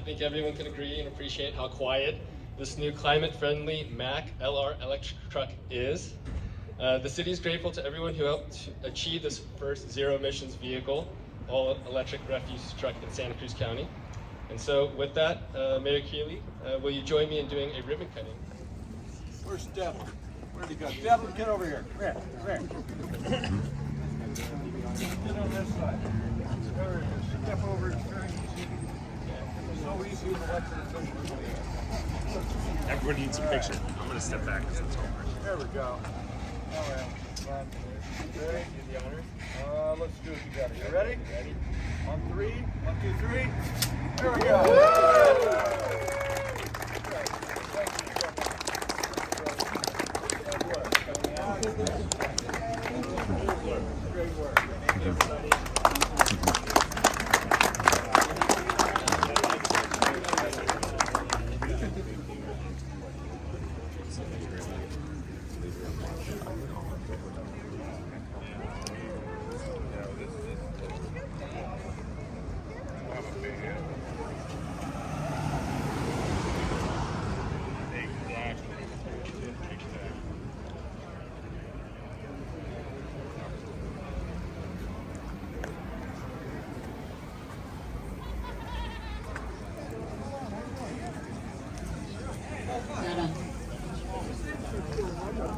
think everyone can agree and appreciate how quiet this new climate-friendly Mack LR Electric truck is. The city is grateful to everyone who helped achieve this first zero-emissions vehicle, all-electric refuse truck in Santa Cruz County. And so with that, Mayor Keeley, will you join me in doing a ribbon cutting? Where's Devin? Where'd he go? Devin, get over here. Come here. Get on this side. There it is. Step over. It's very easy. It's so easy with elected officials. Everybody needs a picture. I'm going to step back because it's over. There we go. All right. Fine. Ready? Do the honors. Let's do it together. You ready? Ready. On three. 1, 2, 3. There we go. Great work. Thank you, everybody.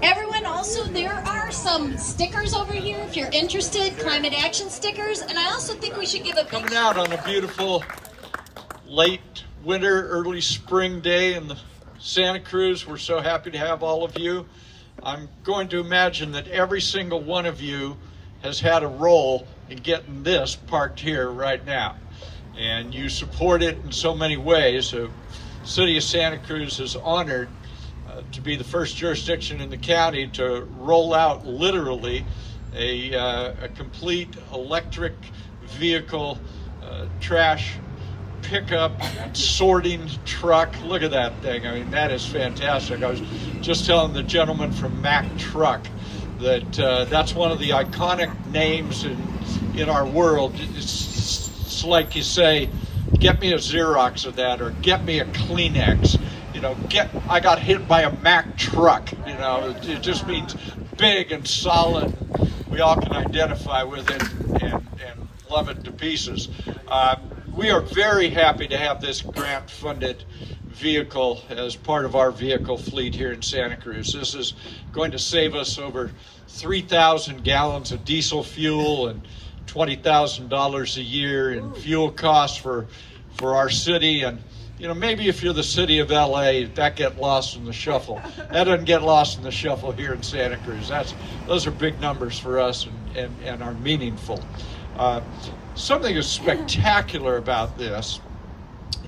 Everyone, also there are some stickers over here if you're interested, climate action stickers, and I also think we should give a big Coming out on a beautiful late winter, early spring day in the Santa Cruz. We're so happy to have all of you. I'm going to imagine that every single one of you has had a role in getting this parked here right now. And you support it in so many ways. So City of Santa Cruz is honored to be the first jurisdiction in the county to roll out literally a complete electric vehicle trash pickup sorting truck. Look at that thing. I mean, that is fantastic. I was just telling the gentleman from Mack Truck that that's one of the iconic names in our world. It's like you say, get me a Xerox of that, or get me a Kleenex. You know, I got hit by a Mack truck. You know, it just means big and solid. We all can identify with it and love it to pieces. We are very happy to have this grant-funded vehicle as part of our vehicle fleet here in Santa Cruz. This is going to save us over 3,000 gallons of diesel fuel and $20,000 a year in fuel costs for our city. And you know, maybe if you're the city of LA, that get lost in the shuffle. That doesn't get lost in the shuffle here in Santa Cruz. Those are big numbers for us and are meaningful. Something that's spectacular about this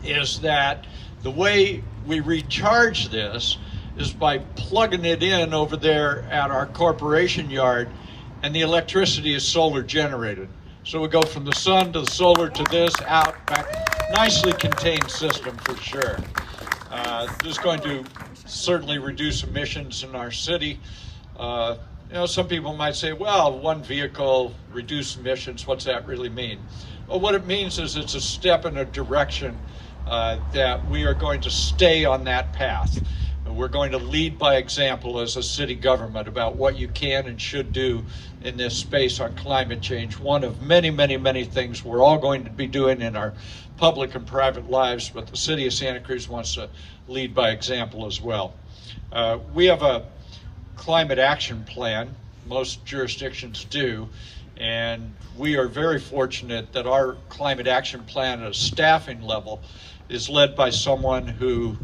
is that the way we recharge this is by plugging it in over there at our corporation yard, and the electricity is solar generated. So we go from the sun to the solar to this, out, back. Nicely contained system for sure. This is going to certainly reduce emissions in our city. You know, some people might say, well, one vehicle, reduce emissions, what's that really mean? Well, what it means is it's a step in a direction that we are going to stay on that path. We're going to lead by example as a city government about what you can and should do in this space on climate change. One of many, many, many things we're all going to be doing in our public and private lives, but the city of Santa Cruz wants to lead by example as well. We have a climate action plan. Most jurisdictions do. And we are very fortunate that our climate action plan at a staffing level is led by someone who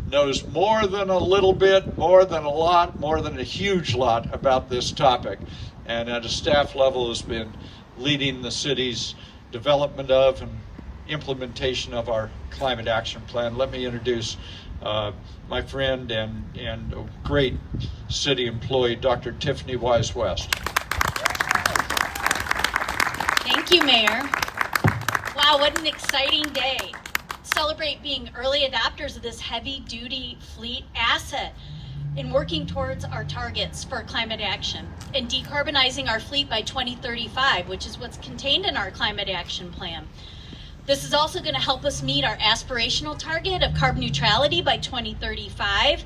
knows more than a little bit, more than a lot, more than a huge lot about this topic. And at a staff level has been leading the city's development of and implementation of our climate action plan. Let me introduce my friend and a great city employee, Dr. Tiffany Wise-West. Thank you, Mayor. Wow, what an exciting day. Celebrate being early adopters of this heavy-duty fleet asset in working towards our targets for climate action and decarbonizing our fleet by 2035, which is what's contained in our climate action plan. This is also going to help us meet our aspirational target of carbon neutrality by 2035,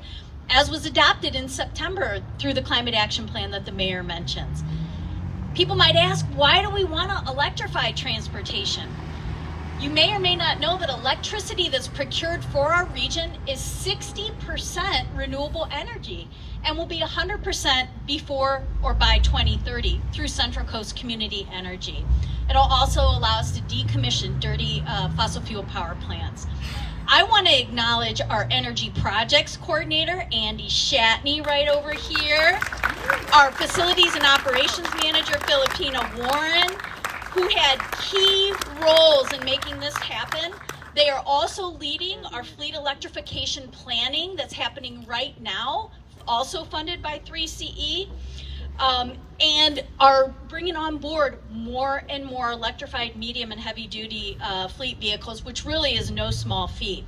as was adopted in September through the climate action plan that the mayor mentions. People might ask, why do we want to electrify transportation? You may or may not know that electricity that's procured for our region is 60% renewable energy and will be 100% before or by 2030 through Central Coast Community Energy. It'll also allow us to decommission dirty fossil fuel power plants. I want to acknowledge our energy projects coordinator, Andy Shatney, right over here, our facilities and operations manager, Filipina Warren, who had key roles in making this happen. They are also leading our fleet electrification planning that's happening right now, also funded by 3CE, and are bringing on board more and more electrified medium and heavy duty fleet vehicles, which really is no small feat.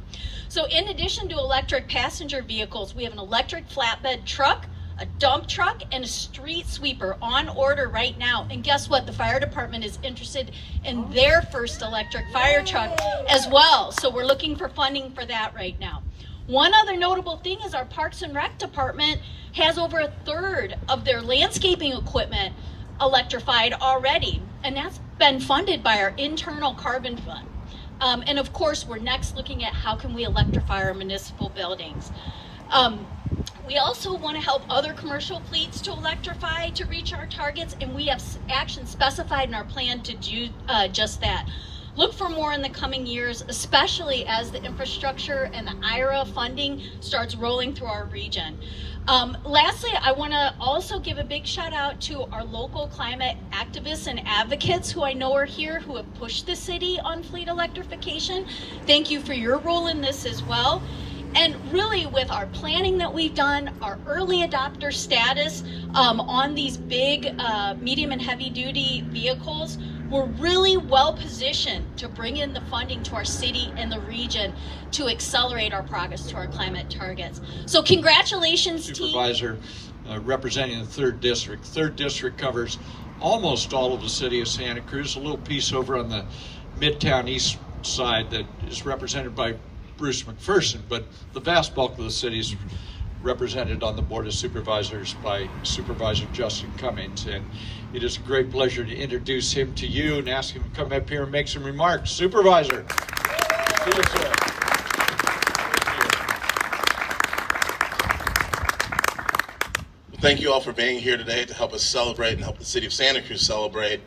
So in addition to electric passenger vehicles, we have an electric flatbed truck, a dump truck, and a street sweeper on order right now. And guess what? The fire department is interested in their first electric fire truck as well. So we're looking for funding for that right now. One other notable thing is our Parks and Rec department has over a third of their landscaping equipment electrified already. And that's been funded by our internal carbon fund. And of course, we're next looking at how can we electrify our municipal buildings. We also want to help other commercial fleets to electrify to reach our targets, and we have actions specified in our plan to do just that. Look for more in the coming years, especially as the infrastructure and the IRA funding starts rolling through our region. Lastly, I want to also give a big shout out to our local climate activists and advocates who I know are here, who have pushed the city on fleet electrification. Thank you for your role in this as well. And really, with our planning that we've done, our early adopter status on these big medium and heavy duty vehicles, we're really well positioned to bring in the funding to our city and the region to accelerate our progress to our climate targets. So congratulations, Supervisor, representing the 3rd District. 3rd District covers almost all of the city of Santa Cruz, a little piece over on the Midtown East side that is represented by Bruce McPherson, but the vast bulk of the city is represented on the Board of Supervisors by Supervisor Justin Cummings. And it is a great pleasure to introduce him to you and ask him to come up here and make some remarks. Supervisor. See you, sir. Thank you all for being here today to help us celebrate and help the City of Santa Cruz celebrate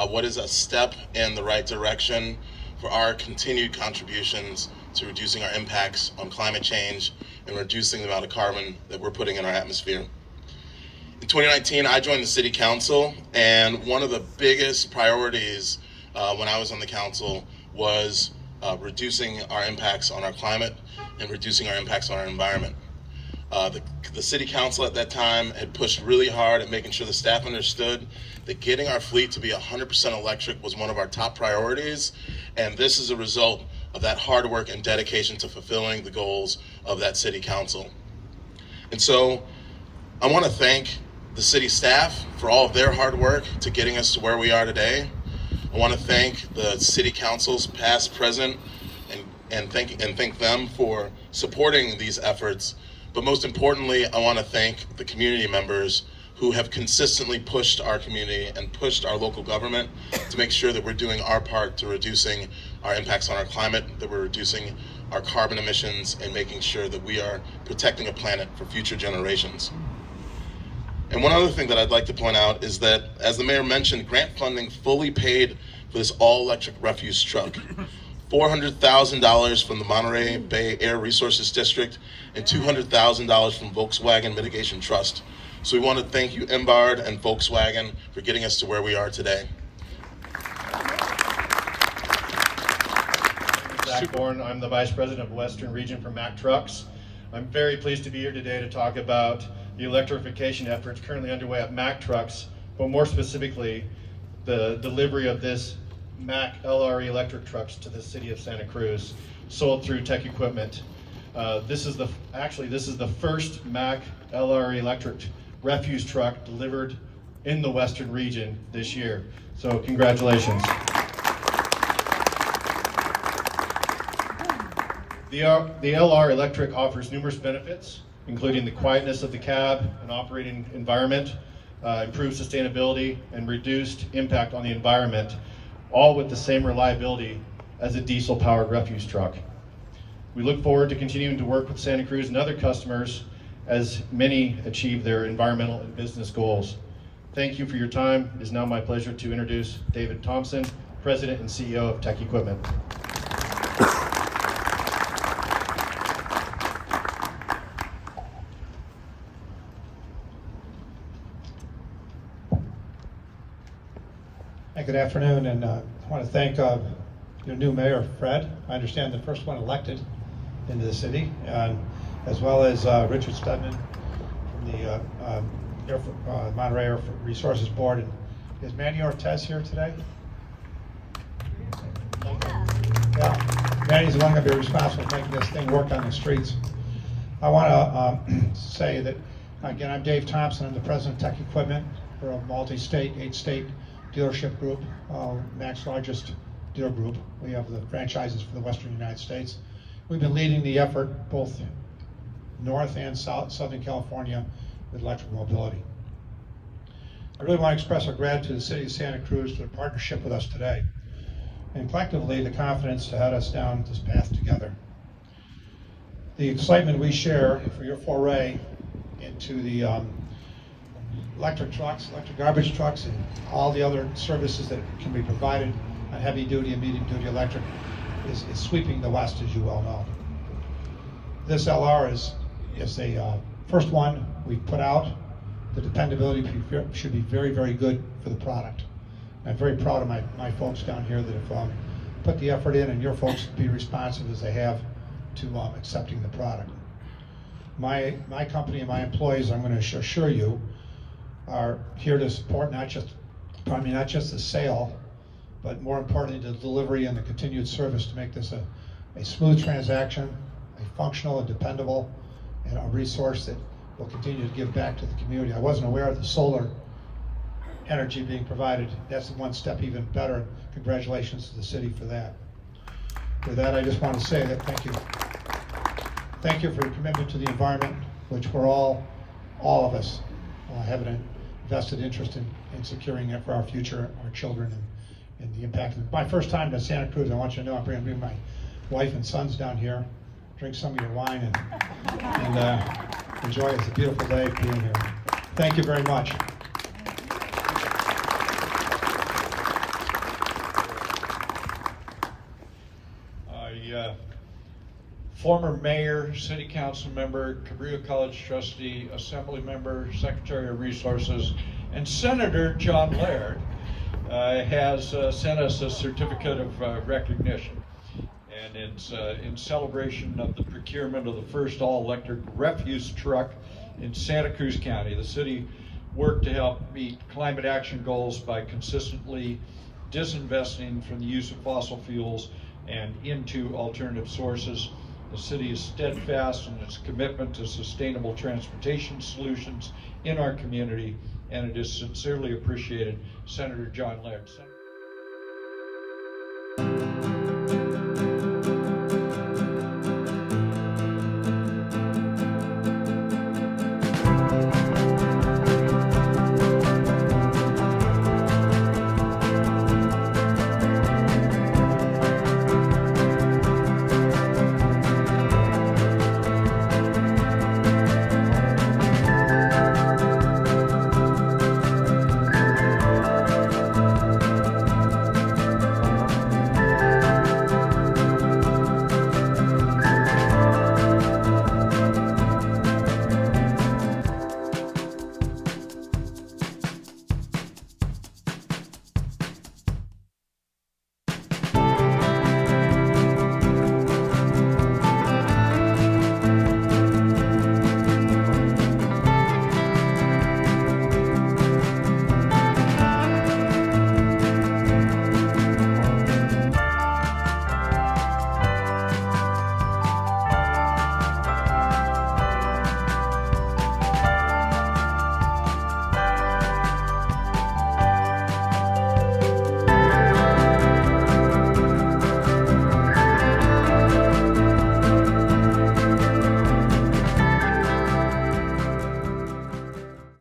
what is a step in the right direction for our continued contributions to reducing our impacts on climate change and reducing the amount of carbon that we're putting in our atmosphere. In 2019, I joined the City Council, and one of the biggest priorities when I was on the council was reducing our impacts on our climate and reducing our impacts on our environment. The City Council at that time had pushed really hard at making sure the staff understood that getting our fleet to be 100% electric was one of our top priorities, and this is a result of that hard work and dedication to fulfilling the goals of that City Council. And so I want to thank the city staff for all of their hard work to getting us to where we are today. I want to thank the City Councils, past, present, and thank them for supporting these efforts. But most importantly, I want to thank the community members who have consistently pushed our community and pushed our local government to make sure that we're doing our part to reducing our impacts on our climate, that we're reducing our carbon emissions, and making sure that we are protecting a planet for future generations. And one other thing that I'd like to point out is that, as the mayor mentioned, grant funding fully paid for this all-electric refuse truck. $400,000 from the Monterey Bay Air Resources District and $200,000 from Volkswagen Mitigation Trust. So we want to thank you, Embark and Volkswagen, for getting us to where we are today. Zach Bourne. I'm the Vice President of Western Region for Mack Trucks. I'm very pleased to be here today to talk about the electrification efforts currently underway at Mack Trucks, but more specifically, the delivery of this Mack LR Electric trucks to the City of Santa Cruz, sold through Tech Equipment. This is the first Mack LR Electric refuse truck delivered in the Western region this year. So congratulations. The LR Electric offers numerous benefits, including the quietness of the cab and operating environment, improved sustainability, and reduced impact on the environment, all with the same reliability as a diesel-powered refuse truck. We look forward to continuing to work with Santa Cruz and other customers as many achieve their environmental and business goals. Thank you for your time. It is now my pleasure to introduce David Thompson, President and CEO of Tech Equipment. Hey, good afternoon, and I want to thank your new mayor, Fred. I understand the first one elected into the city, and as well as Richard Stedman from the Monterey Air Resources Board. And is Manny Ortez here today? Yeah, Manny's the one going to be responsible for making this thing work on the streets. I want to say that, again, I'm Dave Thompson. I'm the president of Tech Equipment. We're a multi-state, 8-state dealership group, Mack's largest dealer group. We have the franchises for the Western United States. We've been leading the effort both North and Southern California with electric mobility. I really want to express our gratitude to the City of Santa Cruz for their partnership with us today, and collectively the confidence to head us down this path together. The excitement we share for your foray into the electric trucks, electric garbage trucks, and all the other services that can be provided on heavy duty and medium duty electric is sweeping the West, as you well know. This LR is the first one we've put out. The dependability should be very, very good for the product. I'm very proud of my folks down here that have put the effort in, and your folks be responsive as they have to accepting the product. My company and my employees, I'm going to assure you, are here to support not just the sale, but more importantly the delivery and the continued service to make this a smooth transaction, a functional and dependable, and a resource that will continue to give back to the community. I wasn't aware of the solar energy being provided. That's one step even better. Congratulations to the city for that. With that, I just want to say that thank you. Thank you for your commitment to the environment, which we're all of us have an vested interest in securing it for our future, our children, and the impact. My first time to Santa Cruz, I want you to know I'm bringing my wife and sons down here, drink some of your wine, and enjoy it. It's a beautiful day being here. Thank you very much. Former mayor, city council member, Cabrillo College trustee, assembly member, secretary of resources, and Senator John Laird has sent us a certificate of recognition. And it's in celebration of the procurement of the first all-electric refuse truck in Santa Cruz County. The city worked to help meet climate action goals by consistently disinvesting from the use of fossil fuels and into alternative sources. The city is steadfast in its commitment to sustainable transportation solutions in our community, and it is sincerely appreciated. Senator John Laird.